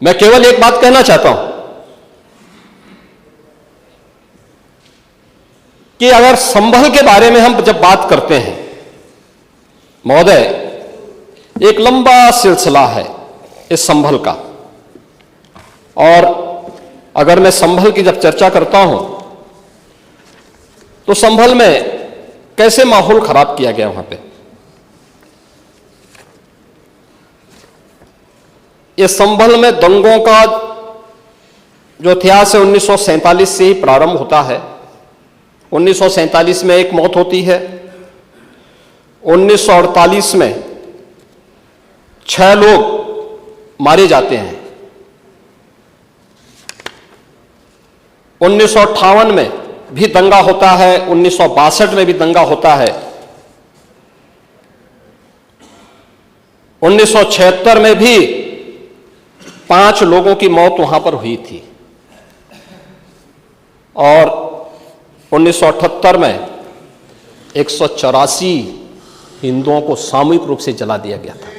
मैं केवल एक बात कहना चाहता हूं कि अगर संभल के बारे में हम जब बात करते हैं महोदय, एक लंबा सिलसिला है इस संभल का, और अगर मैं संभल की जब चर्चा करता हूं तो संभल में कैसे माहौल खराब किया गया वहां पे। ये संभल में दंगों का जो इतिहास है 1947 से ही प्रारंभ होता है। 1947 में एक मौत होती है, 1948 में 6 लोग मारे जाते हैं, 1958 में भी दंगा होता है, 1962 में भी दंगा होता है, 1976 में भी 5 लोगों की मौत वहां पर हुई थी, और 1978 में 184 हिंदुओं को सामूहिक रूप से जला दिया गया था।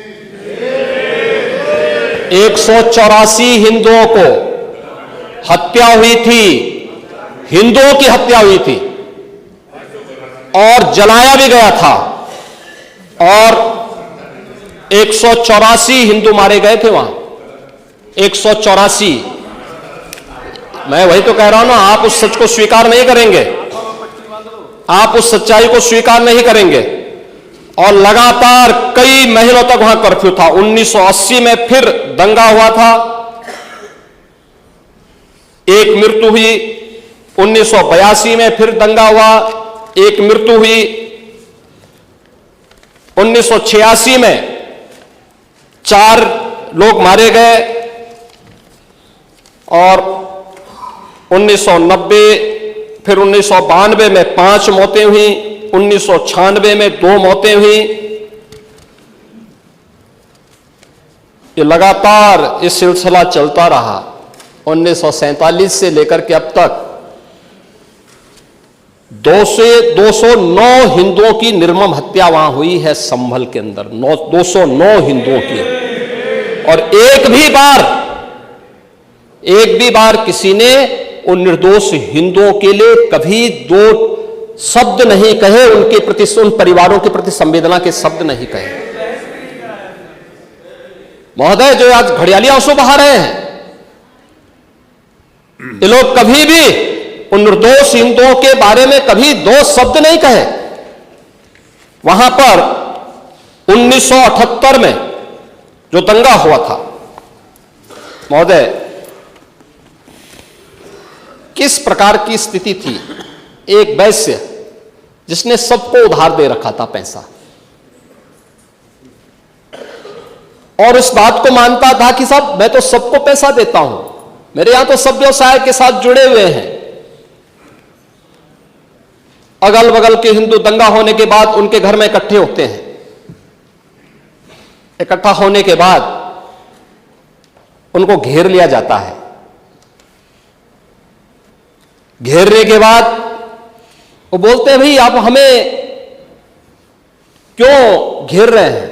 184 हिंदुओं को हत्या हुई थी, हिंदुओं की हत्या हुई थी और जलाया भी गया था, और 184 हिंदू मारे गए थे वहां। 184। मैं वही तो कह रहा हूं ना, आप उस सच को स्वीकार नहीं करेंगे, आप उस सच्चाई को स्वीकार नहीं करेंगे, और लगातार कई महीनों तक वहां कर्फ्यू था। 1980 में फिर दंगा हुआ था, एक मृत्यु हुई। 1982 में फिर दंगा हुआ, एक मृत्यु हुई। 1986 में 4 लोग मारे गए, और 1990 फिर 1992 में 5 मौतें हुई, 1996 में 2 मौतें हुई। ये लगातार ये सिलसिला चलता रहा 1947 से लेकर के अब तक। 209 हिंदुओं की निर्मम हत्या वहां हुई है संभल के अंदर, 209 हिंदुओं की, और एक भी बार किसी ने उन निर्दोष हिंदुओं के लिए कभी 2 शब्द नहीं कहे, उनके प्रति, उन परिवारों के प्रति संवेदना के शब्द नहीं कहे। महोदय, जो आज घड़ियाली आंसू बहा रहे हैं, ये लोग कभी भी उन निर्दोष हिंदुओं के बारे में कभी 2 शब्द नहीं कहे। वहां पर 1978 में जो दंगा हुआ था महोदय, किस प्रकार की स्थिति थी। एक वैश्य जिसने सबको उधार दे रखा था पैसा, और इस बात को मानता था कि साहब मैं तो सबको पैसा देता हूं, मेरे यहां तो सब व्यवसाय के साथ जुड़े हुए हैं। अगल बगल के हिंदू दंगा होने के बाद उनके घर में इकट्ठे होते हैं। इकट्ठा होने के बाद उनको घेर लिया जाता है। घेरने के बाद वो बोलते हैं, भाई आप हमें क्यों घेर रहे हैं?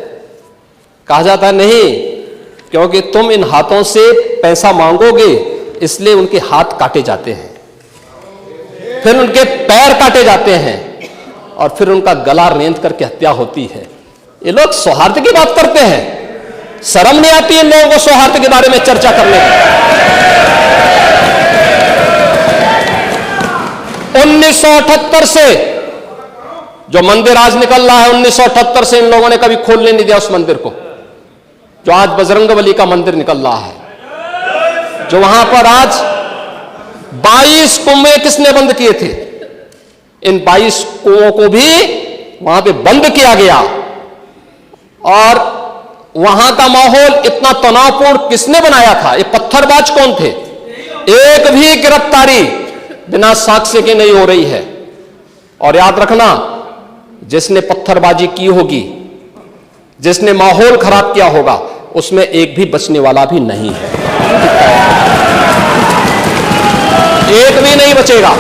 कहा जाता है, नहीं, क्योंकि तुम इन हाथों से पैसा मांगोगे, इसलिए उनके हाथ काटे जाते हैं, फिर उनके पैर काटे जाते हैं, और फिर उनका गला रेंत करके हत्या होती है। ये लोग सौहार्द की बात करते हैं, शर्म नहीं आती इन लोगों को सौहार्द के बारे में चर्चा करने की। 1978 से जो मंदिर आज निकल रहा है, 1978 से इन लोगों ने कभी खोलने नहीं दिया उस मंदिर को, जो आज बजरंगबली का मंदिर निकल रहा है। जो वहां पर आज 22 कुएं किसने बंद किए थे, इन 22 कुओं को भी वहां पे बंद किया गया, और वहां का माहौल इतना तनावपूर्ण किसने बनाया था? ये पत्थरबाज कौन थे? एक भी गिरफ्तारी बिना साक्ष्य के नहीं हो रही है। और याद रखना, जिसने पत्थरबाजी की होगी, जिसने माहौल खराब किया होगा, उसमें एक भी बचने वाला भी नहीं है, एक भी नहीं बचेगा।